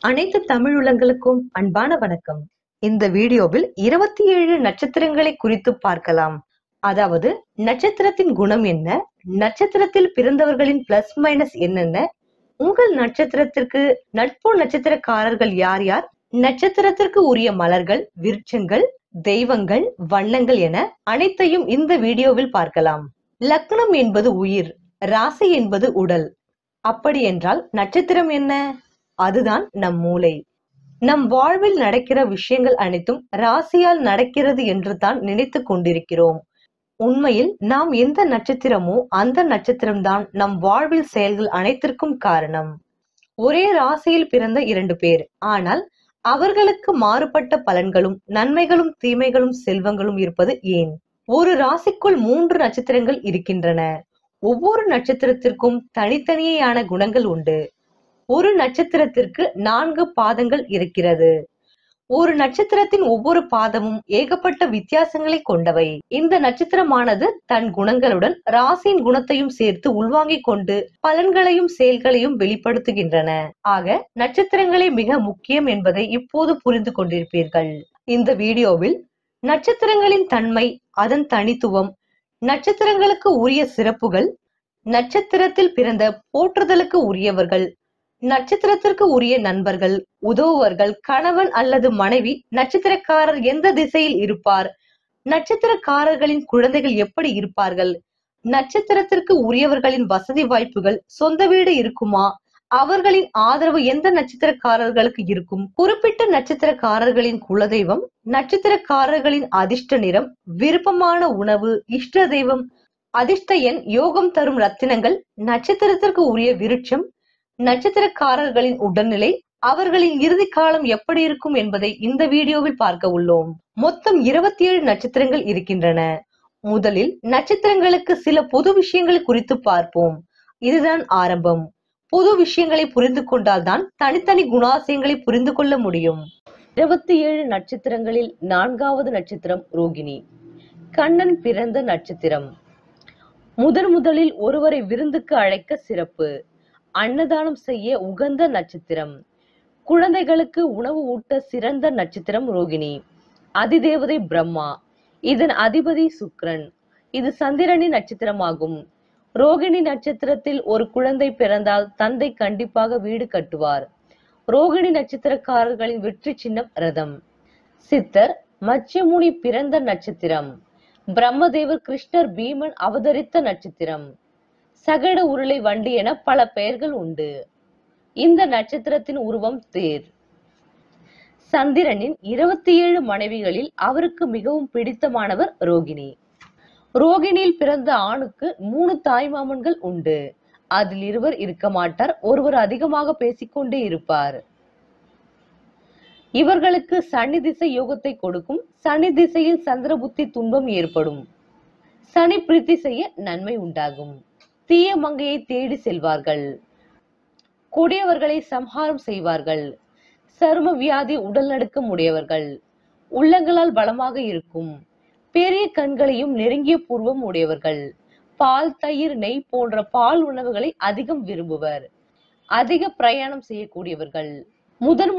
அனைத்து தமிழ் உள்ளங்களுக்கும் அன்பான வணக்கம். இந்த வீடியோவில் 27 நட்சத்திரங்களை குறித்து பார்க்கலாம். அதாவது நட்சத்திரத்தின் குணம் என்ன, நட்சத்திரத்தில் பிறந்தவர்களின் பிளஸ் மைனஸ் என்னென்ன, உங்கள் நட்சத்திரத்திற்கு நட்பு நட்சத்திரக்காரர்கள் யார் யார், நட்சத்திரத்திற்கு உரிய மலர்கள், விருட்சங்கள், தெய்வங்கள், வண்ணங்கள் என அனைத்தையும் இந்த வீடியோவில் பார்க்கலாம். லக்னம் என்பது உயிர், ராசி என்பது உடல். அப்படி என்றால் நட்சத்திரம் என்ன? அதுதான் நம் மூளை. நம் வாழ்வில் நடக்கிற விஷயங்கள் அனைத்தும் ராசியால் நடக்கிறது என்று தான் நினைத்து கொண்டிருக்கிறோம். உண்மையில் நாம் எந்த நட்சத்திரமோ அந்த நட்சத்திரம்தான் நம் வாழ்வில் செயல்கள் அனைத்திற்கும் காரணம். ஒரே ராசியில் பிறந்த 2 பேர், ஆனால் அவர்களுக்கு மாறுபட்ட பலன்களும் நன்மைகளும் தீமைகளும் செல்வங்களும் இருப்பது ஏன்? ஒரு ராசிக்குள் 3 நட்சத்திரங்கள் இருக்கின்றன. ஒவ்வொரு நட்சத்திரத்திற்கும் தனித்தனியான குணங்கள் உண்டு. ஒரு நட்சத்திரத்திற்கு 4 பாதங்கள் இருக்கிறது. ஒரு நட்சத்திரத்தின் ஒவ்வொரு பாதமும் ஏகப்பட்ட வித்தியாசங்களை கொண்டவை. இந்த நட்சத்திரமானது தன் குணங்களுடன் ராசியின் குணத்தையும் சேர்த்து உள்வாங்கிக் கொண்டு பலன்களையும் செயல்களையும் வெளிப்படுத்துகின்றன. ஆக நட்சத்திரங்களே மிக முக்கியம் என்பதை இப்போது புரிந்து கொண்டிருப்பீர்கள். இந்த வீடியோவில் நட்சத்திரங்களின் தன்மை, அதன் தனித்துவம், நட்சத்திரங்களுக்கு உரிய சிறப்புகள், நட்சத்திரத்தில் பிறந்த போற்றுதலுக்கு உரியவர்கள், நட்சத்திரத்திற்கு உரிய நண்பர்கள், உதவுவர்கள், கணவன் அல்லது மனைவி, நட்சத்திரக்காரர் எந்த திசையில் இருப்பார், நட்சத்திரக்காரர்களின் குழந்தைகள் எப்படி இருப்பார்கள், நட்சத்திரத்திற்கு உரியவர்களின் வசதி வாய்ப்புகள், சொந்த வீடு இருக்குமா, அவர்களின் ஆதரவு எந்த நட்சத்திரக்காரர்களுக்கு இருக்கும், குறிப்பிட்ட நட்சத்திரக்காரர்களின் குலதெய்வம், நட்சத்திரக்காரர்களின் அதிர்ஷ்ட நிறம், விருப்பமான உணவு, இஷ்ட தெய்வம், அதிர்ஷ்ட எண், யோகம் தரும் ரத்தினங்கள், நட்சத்திரத்திற்கு உரிய விருட்சம், நட்சத்திரக்காரர்களின் உடல்நிலை, அவர்களின் இறுதி காலம் எப்படி இருக்கும் என்பதை இந்த வீடியோவில் பார்க்க உள்ளோம். மொத்தம் 27 நட்சத்திரங்கள் இருக்கின்றன. முதலில் நட்சத்திரங்களுக்கு சில பொது விஷயங்கள் குறித்து பார்ப்போம். இதுதான் ஆரம்பம். பொது விஷயங்களை புரிந்து கொண்டால்தான் தனித்தனி குணாசியங்களை புரிந்து கொள்ள முடியும். 27 நட்சத்திரங்களில் 4வது நட்சத்திரம் ரோகிணி. கண்ணன் பிறந்த நட்சத்திரம். முதலில் ஒருவரை விருந்துக்கு அழைக்க சிறப்பு. அன்னதானம் செய்ய உகந்த நட்சத்திரம். குழந்தைகளுக்கு உணவு ஊட்ட சிறந்த நட்சத்திரம் ரோகிணி. அதிதேவதை பிரம்மா. இதன் அதிபதி சுக்கிரன். இது சந்திரனின் நட்சத்திரமாகும். ரோகிணி நட்சத்திரத்தில் ஒரு குழந்தை பிறந்தால் தந்தை கண்டிப்பாக வீடு கட்டுவார். ரோகிணி நட்சத்திரக்காரர்களின் வெற்றி சின்னம் ரதம். சித்தர் மத்ஸ்யமுனி பிறந்த நட்சத்திரம். பிரம்மதேவர் கிருஷ்ணர் பீமன் அவதரித்த நட்சத்திரம். சகட உருளை வண்டி என பல பெயர்கள் உண்டு. இந்த நட்சத்திரத்தின் உருவம் தேர். சந்திரனின் 27 மனைவிகளில் அவருக்கு மிகவும் பிடித்தமானவர் ரோகிணி. ரோகிணியில் பிறந்த ஆணுக்கு 3 தாய்மாமன்கள் உண்டு. அதில் இருவர் இருக்க மாட்டார், ஒருவர் அதிகமாக பேசிக்கொண்டே இருப்பார். இவர்களுக்கு சனி திசை யோகத்தை கொடுக்கும். சனி திசையில் சந்திர புத்தி துன்பம் ஏற்படும். சனி பிரீத்தி செய்ய நன்மை உண்டாகும். தீய மங்கையை தேடி செல்வார்கள். கொடியவர்களை சம்ஹாரம் செய்வார்கள். சரும வியாதி, உடல் நடுக்கம் உடையவர்கள். உள்ளங்களால் பலமாக இருக்கும். பெரிய கண்களையும் நெருங்கிய பூர்வம் உடையவர்கள். பால், தயிர், நெய் போன்ற பால் உணவுகளை அதிகம் விரும்புவர். அதிக பிரயாணம் செய்யக்கூடியவர்கள்.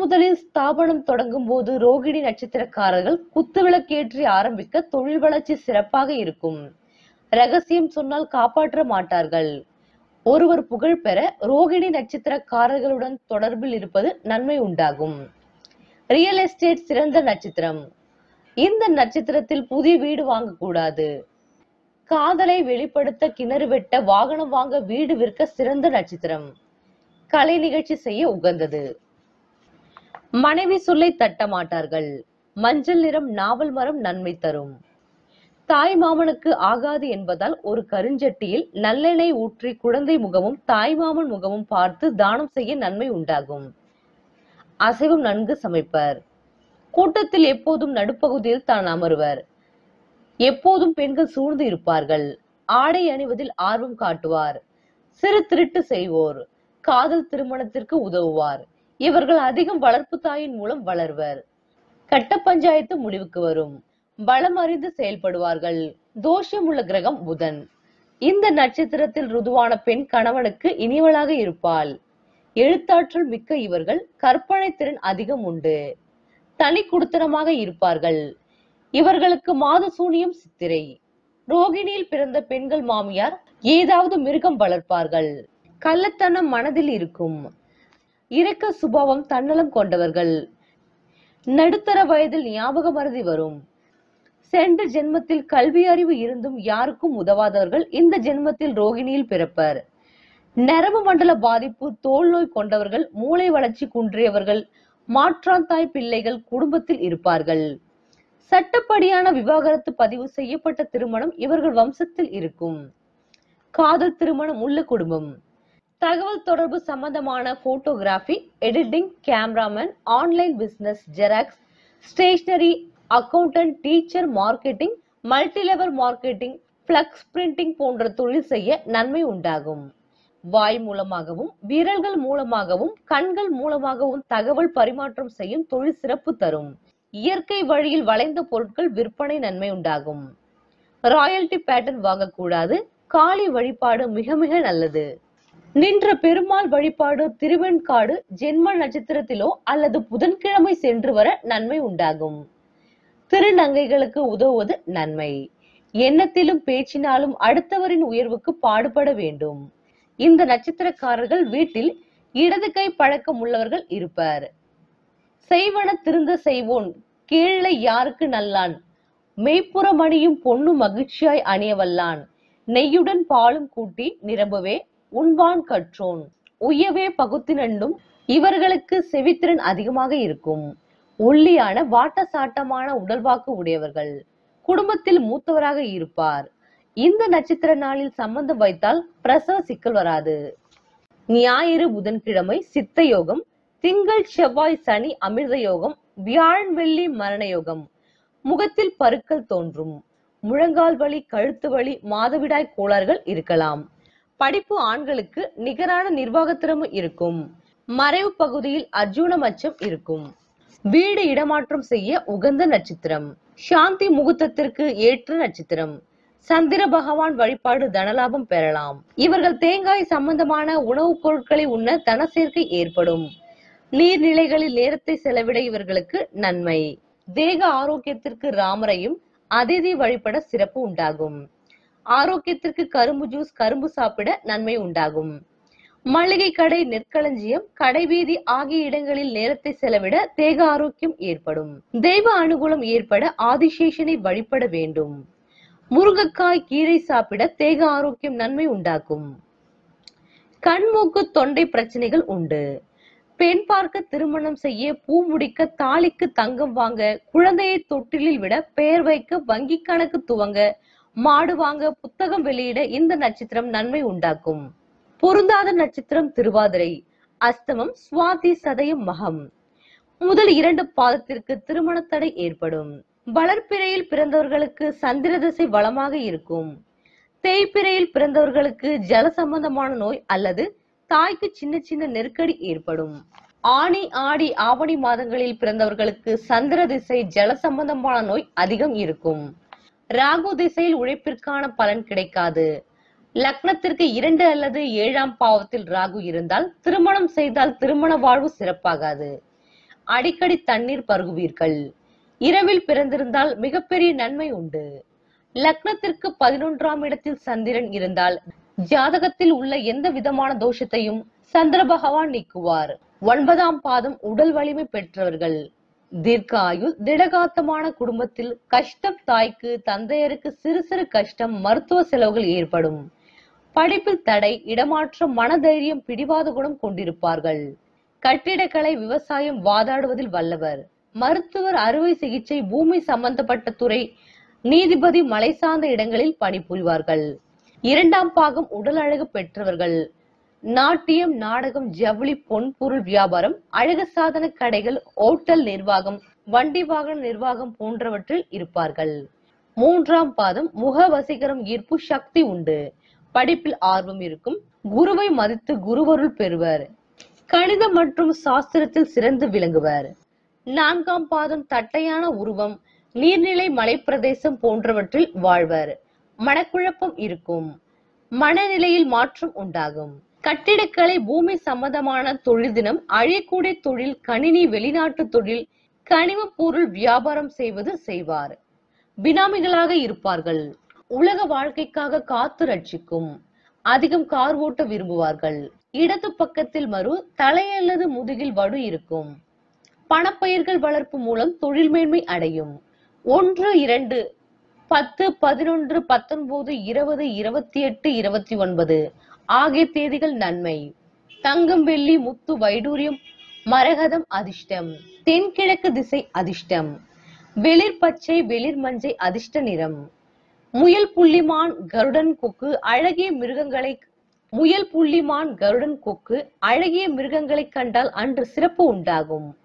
முதலில் ஸ்தாபனம் தொடங்கும் போது ரோகிணி நட்சத்திரக்காரர்கள் குத்துவிளக்கேற்றி ஆரம்பிக்க தொழில் வளர்ச்சி சிறப்பாக இருக்கும். ரகசியம் சொன்னால் காப்பாற்ற மாட்டார்கள். ஒருவர் புகழ் பெற ரோகிணி நட்சத்திரக்காரர்களுடன் தொடர்பில் இருப்பது நன்மை உண்டாகும். ரியல் எஸ்டேட் சிறந்த நட்சத்திரம். இந்த நட்சத்திரத்தில் புதிய வீடு வாங்கக்கூடாது. காதலை வெளிப்படுத்த, கிணறு வெட்ட, வாகனம் வாங்க, வீடு விற்க சிறந்த நட்சத்திரம். கலை நிகழ்ச்சி செய்ய உகந்தது. மனைவி சொல்லை தட்ட மாட்டார்கள். மஞ்சள் நிறம், நாவல் மரம் நன்மை தரும். தாய் மாமனுக்கு ஆகாது என்பதால் ஒரு கருஞ்சட்டியில் நல்லெண்ணெய் ஊற்றி குழந்தை முகமும் தாய்மாமன் முகமும் பார்த்து தானம் செய்ய நன்மை உண்டாகும். அசைவம் நன்கு சமைப்பர். கூட்டத்தில் எப்போதும் நடுப்பகுதியில் தான் அமர்வர். எப்போதும் பெண்கள் சூழ்ந்து இருப்பார்கள். ஆடை அணிவதில் ஆர்வம் காட்டுவார். சிறு திருட்டு செய்வோர். காதல் திருமணத்திற்கு உதவுவார். இவர்கள் அதிகம் வளர்ப்பு தாயின் மூலம் வளர்வர். கட்ட பஞ்சாயத்து முடிவுக்கு வரும். பலம் அறிந்து செயல்படுவார்கள். தோஷம் உள்ள கிரகம் புதன். இந்த நட்சத்திரத்தில் ருதுவான பெண் கணவனுக்கு இனிவளாக இருப்பாள். எழுத்தாற்றல் மிக்க இவர்கள் கற்பனை திறன் அதிகம் உண்டு. தனி குடித்தனமாக இருப்பார்கள். இவர்களுக்கு மாத சூனியம் சித்திரை. ரோகிணியில் பிறந்த பெண்கள் மாமியார் ஏதாவது மிருகம் வளர்ப்பார்கள். கள்ளத்தனம் மனதில் இருக்கும். இரக்க சுபாவம் தன்னலம் கொண்டவர்கள். நடுத்தர வயதில் ஞாபக மறதி வரும். சென்ற ஜென்மத்தில் கல்வி அறிவு இருந்தும் யாருக்கும் உதவாதவர்கள் இந்த ஜென்மத்தில் ரோகிணியில் பிறப்பர். நரம்பு மண்டல பாதிப்பு, தோல் நோய் கொண்டவர்கள், மூளை வளர்ச்சி குன்றியவர்கள், மாற்றாந்தாய் பிள்ளைகள் குடும்பத்தில் இருப்பார்கள். சட்டப்படியான விவாகரத்து பதிவு செய்யப்பட்ட திருமணம் இவர்கள் வம்சத்தில் இருக்கும். காதல் திருமணம் உள்ள குடும்பம். தகவல் தொடர்பு சம்பந்தமான photography, editing, cameraman, online business, xerox, stationery, accountant, teacher, marketing, multilevel marketing, flex printing போன்ற தொழில் செய்ய நன்மை உண்டாகும். வாய் மூலமாகவும் விரல்கள் மூலமாகவும் கண்கள் மூலமாகவும் தகவல் பரிமாற்றம் செய்யும் தொழில் சிறப்பு தரும். இயற்கை வழியில் வளைந்த பொருட்கள் விற்பனை நன்மை உண்டாகும். ராயல்டி பேட்டர்ன் வாங்கக்கூடாது. காளி வழிபாடு மிக மிக நல்லது. நின்ற பெருமாள் வழிபாடு திருவெண்காடு ஜென்ம நட்சத்திரத்திலோ அல்லது புதன்கிழமை சென்று வர நன்மை உண்டாகும். திருநங்கைகளுக்கு உதவுவது நன்மை. எண்ணத்திலும் பேச்சினாலும் அடுத்தவரின் உயர்வுக்கு பாடுபட வேண்டும். இந்த நட்சத்திரக்காரர்கள் வீட்டில் இடது கை பழக்கம் உள்ளவர்கள் இருப்பர். செய்வன திருந்த செய்வோன் கீழே யாருக்கு நல்லான், மெய்ப்புறமணியும் பொண்ணு மகிழ்ச்சியாய் அணியவல்லான், நெய்யுடன் பாலும் கூட்டி நிரம்பவே உண்பான் கற்றோன், உய்யவே பகுத்தினண்டும். இவர்களுக்கு செவித்திறன் அதிகமாக இருக்கும். ஒல்லியான வாட்ட சாட்டமான உடல்வாக்கு உடையவர்கள். குடும்பத்தில் மூத்தவராக இருப்பார். இந்த நட்சத்திர நாளில் சம்பந்தம் வைத்தால் பிரசவ சிக்கல் வராது. ஞாயிறு புதன்கிழமை சித்த யோகம், திங்கள் செவ்வாய் சனி அமிர்த யோகம், வியாழன் வெள்ளி மரண யோகம். முகத்தில் பருக்கள் தோன்றும். முழங்கால் வலி, கழுத்து வலி, மாதவிடாய் கோளாறுகள் இருக்கலாம். படிப்பு ஆண்களுக்கு நிகரான நிர்வாக திறமை இருக்கும். மறைவு பகுதியில் அர்ஜுன மச்சம் இருக்கும். வீடு இடமாற்றம் செய்ய உகந்த நட்சத்திரம். சாந்தி முகூர்த்தத்திற்கு ஏற்ற நட்சத்திரம். சந்திர பகவான் வழிபாடு தனலாபம் பெறலாம். இவர்கள் தேங்காய் சம்பந்தமான உணவுப் பொருட்களை உண்ண தன சேர்க்கை ஏற்படும். நீர்நிலைகளில் நேரத்தை செலவிட இவர்களுக்கு நன்மை. தேக ஆரோக்கியத்திற்கு ராமரையும் அதிதி வழிபட சிறப்பு உண்டாகும். ஆரோக்கியத்திற்கு கரும்பு ஜூஸ், கரும்பு சாப்பிட நன்மை உண்டாகும். மளிகை கடை, நெற்களஞ்சியம், கடைவீதி ஆகிய இடங்களில் நேரத்தை செலவிட தேக ஆரோக்கியம் ஏற்படும். தெய்வ அனுகூலம் ஏற்பட ஆதிசேஷனை வழிபட வேண்டும். முருங்கைக்காய், கீரை சாப்பிட தேக ஆரோக்கியம் நன்மை உண்டாக்கும். கண், மூக்கு, தொண்டை பிரச்சனைகள் உண்டு. பெண் பார்க்க, திருமணம் செய்ய, பூ முடிக்க, தாலிக்கு தங்கம் வாங்க, குழந்தையை தொட்டிலில் விட, பெயர் வைக்க, வங்கி கணக்கு துவங்க, மாடு வாங்க, புத்தகம் வெளியிட இந்த நட்சத்திரம் நன்மை உண்டாக்கும். பொருந்தாத நட்சத்திரம் திருவாதிரை, அஸ்தமம், சுவாதி, சதயம், மகம். முதல் 2 பாதத்திற்கு திருமண தடை ஏற்படும். வளர்ப்பிறையில் பிறந்தவர்களுக்கு சந்திர திசை வளமாக இருக்கும். தேய்பிறையில் பிறந்தவர்களுக்கு ஜல சம்பந்தமான நோய் அல்லது தாய்க்கு சின்ன சின்ன நெருக்கடி ஏற்படும். ஆனி, ஆடி, ஆவணி மாதங்களில் பிறந்தவர்களுக்கு சந்திர திசை ஜல சம்பந்தமான நோய் அதிகம் இருக்கும். ராகு திசையில் உழைப்பிற்கான பலன் கிடைக்காது. லக்னத்திற்கு 2 அல்லது 7ஆம் பாவத்தில் ராகு இருந்தால் திருமணம் செய்தால் திருமண வாழ்வு சிறப்பாகாது. அடிக்கடி தண்ணீர் பருகுவீர்கள். இரவில் பிறந்திருந்தால் மிகப்பெரிய நன்மை உண்டு. லக்னத்திற்கு 11ஆம் இடத்தில் சந்திரன் இருந்தால் ஜாதகத்தில் உள்ள எந்த விதமான தோஷத்தையும் சந்திர பகவான் நீக்குவார். 9ஆம் பாதம் உடல் வலிமை பெற்றவர்கள். தீர்க்காயுள், திடகாத்தமான குடும்பத்தில் கஷ்டம். தாய்க்கு, தந்தையருக்கு சிறு சிறு கஷ்டம், மருத்துவ செலவுகள் ஏற்படும். படிப்பில் தடை, இடமாற்றம், மனதைரியம், பிடிவாத குணம் கொண்டிருப்பார்கள். கட்டிடக்கலை, விவசாயம், வாதாடுவதில் வல்லவர். மருத்துவர், அறுவை சிகிச்சை, பூமி சம்பந்தப்பட்ட துறை, நீதிபதி, மலை சார்ந்த இடங்களில் பணிபுரிவார்கள். 2ஆம் பாகம் உடல் அழகு பெற்றவர்கள். நாட்டியம், நாடகம், ஜவுளி, பொன்பொருள் வியாபாரம், அழகு சாதன கடைகள், ஓட்டல் நிர்வாகம், வண்டி வாகன நிர்வாகம் போன்றவற்றில் இருப்பார்கள். 3ஆம் பாதம் முக வசீகரம், ஈர்ப்பு சக்தி உண்டு. படிப்பில் ஆர்வம் இருக்கும். குருவை மதித்து குருவருள் பெறுவர். கணிதம் மற்றும் சாஸ்திரத்தில் சிறந்து விளங்குவர். 4ஆம் பாதம் தட்டையான உருவம், நீர்நிலை, மலைப்பிரதேசம் போன்றவற்றில் வாழ்வர். மனக்குழப்பம் இருக்கும். மனநிலையில் மாற்றம் உண்டாகும். கட்டிடக்கலை, பூமி சம்பந்தமான தொழில் தினம், அழியக்கூடிய தொழில், கணினி, வெளிநாட்டு தொழில், கனிம பொருள் வியாபாரம் செய்வார். பினாமிகளாக இருப்பார்கள். உலக வாழ்க்கைக்காக காத்து ரட்சிக்கும். அதிகம் கார் ஓட்ட விரும்புவார்கள். இடது பக்கத்தில் மறு, தலை அல்லது முதுகில் வடு இருக்கும். பணப்பயிர்கள் வளர்ப்பு மூலம் தொழில் மேன்மை அடையும். 1, 2, 10, 11, 19, 20, 28, 29 ஆகிய தேதிகள் நன்மை. தங்கம், வெள்ளி, முத்து, வைடூரியம், மரகதம் அதிர்ஷ்டம். தென்கிழக்கு திசை அதிர்ஷ்டம். வெளிர் பச்சை, வெளிர் மஞ்சை அதிர்ஷ்ட நிறம். முயல், புள்ளிமான், கருடன் கொக்கு அழகிய மிருகங்களை கண்டால் அன்று சிறப்பு உண்டாகும்.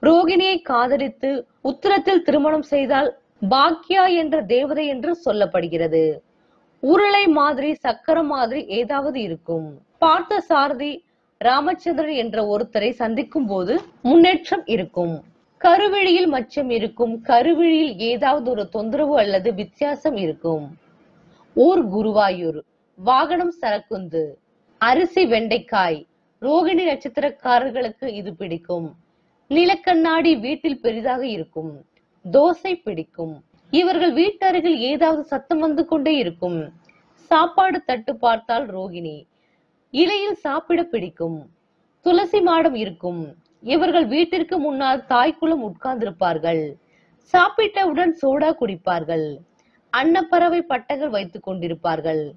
ரோகிணியை காதலித்து உத்தரத்தில் திருமணம் செய்தால் பாக்யா என்ற தேவதை என்று சொல்லப்படுகிறது. உருளை மாதிரி, சக்கரம் மாதிரி ஏதாவது இருக்கும். பார்த்த சாரதி ராமச்சந்திரன் என்ற ஒருத்தரை சந்திக்கும் போது முன்னேற்றம் இருக்கும். கருவிழியில் மச்சம் இருக்கும். கருவிழியில் ஏதாவது ஒரு தொந்தரவு அல்லது வித்தியாசம் இருக்கும். ஊர் குருவாயூர். வாகனம் சரக்குந்து. அரிசி, வெண்டைக்காய். ரோகிணி நட்சத்திரக்காரர்களுக்கு இது பிடிக்கும். நிலக்கண்ணாடி வீட்டில் பெரிதாக இருக்கும். தோசை பிடிக்கும். இவர்கள் வீட்டருகில் ஏதாவது சத்தம் வந்து கொண்டே இருக்கும். சாப்பாடு தட்டு பார்த்தால் ரோகிணி. இலையில் சாப்பிட பிடிக்கும். துளசி மாடம் இருக்கும். இவர்கள் வீட்டிற்கு முன்னால் தாய்க்குளம் உட்கார்ந்திருப்பார்கள். சாப்பிட்டவுடன் சோடா குடிப்பார்கள். அன்னப்பறவை பட்டங்கள் வைத்துக் கொண்டிருப்பார்கள்.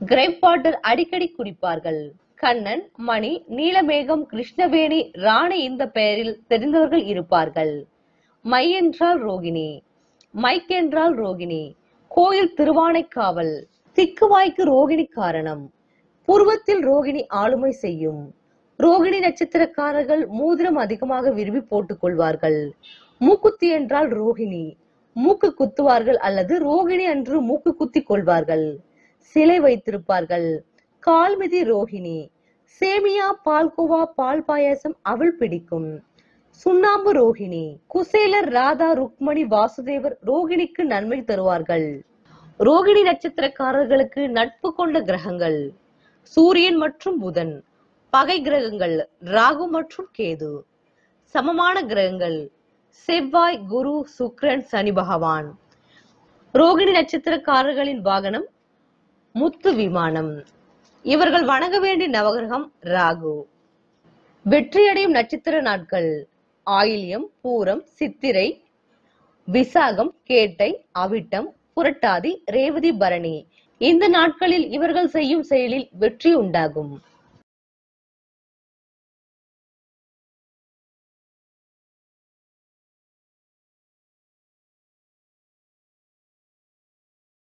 கிரேப் வாட்டர் அடிக்கடி குடிப்பார்கள். கண்ணன், மணி, நீலமேகம், கிருஷ்ணவேணி, ராணி இந்த பெயரில் தெரிந்தவர்கள் இருப்பார்கள். மை என்றால் ரோகிணி. மைக் என்றால் ரோகிணி. கோயில் திருவானைக்காவல். திக்குவாய்க்கு ரோகிணி காரணம். புருவத்தில் ரோகிணி ஆளுமை செய்யும். ரோகிணி நட்சத்திரக்காரர்கள் மோதிரம் அதிகமாக விரும்பி போட்டுக் கொள்வார்கள். மூக்குத்தி என்றால் ரோகிணி. மூக்கு குத்துவார்கள் அல்லது ரோகிணி அன்று மூக்கு குத்தி கொள்வார்கள். சிலை வைத்திருப்பார்கள். கால்மிதி ரோகிணி. சேமியா, பால்கோவா, பால் பாயாசம் அவள் பிடிக்கும். சுண்ணாம்பு ரோகிணி. குசேலர், ராதா, ருக்மணி, வாசுதேவர் ரோகிணிக்கு நன்மை தருவார்கள். ரோகிணி நட்சத்திரக்காரர்களுக்கு நட்பு கொண்ட கிரகங்கள் சூரியன் மற்றும் புதன். பகை கிரகங்கள் ராகு மற்றும் கேது. சமமான கிரகங்கள் செவ்வாய், குரு, சுக்கிரன், சனி பகவான். ரோகிணி நட்சத்திரக்காரர்களின் வாகனம் முத்து விமானம். இவர்கள் வணங்க வேண்டிய நவகிரகம் ராகு. வெற்றியடையும் நட்சத்திர நாட்கள் ஆயில்யம், பூரம், சித்திரை, விசாகம், கேட்டை, அவிட்டம், புரட்டாதி, ரேவதி, பரணி. இந்த நாட்களில் இவர்கள் செய்யும் செயலில் வெற்றி உண்டாகும்.